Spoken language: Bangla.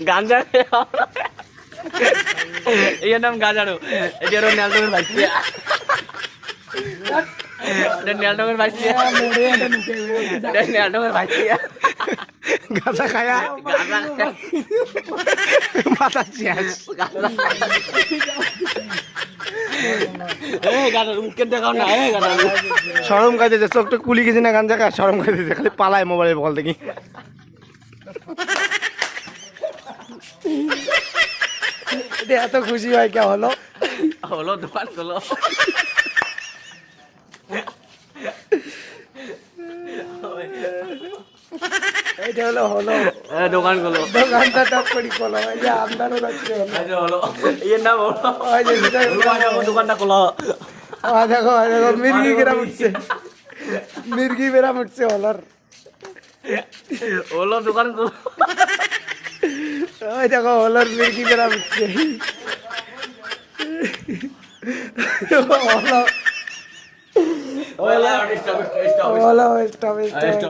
গাঞ্জা এর নাম গাজারো এটা রোনাল্ডোর ভাইসিয়া রোনাল্ডোর ভাইসিয়া রোনাল্ডোর ভাইসিয়া গাঁজা খায়া মাথা শেষ। শরম খাইতেছে, চোখটা কুলি গেছে না গাঞ্জা খা, শরম খাইতেছে, খালি পালায় মোবাইলের বল দেখি। এত খুশি হয় কে হলো? হলো দোকান হলো এইটা হলো হলো দোকান গুলো দোকানটা টপ করি খোলো, এই যে আমদানো রাখছে হলো এর নাম হলো দোকানটা খোলো। দেখো দেখো মির্গি বেরাম উঠছে, মির্গি বেরাম উঠছে হলার। হলো দোকান খোলো, ওই দেখো হলার মির্গি বেরাম উঠছে। হলো হলো স্টপ স্টপ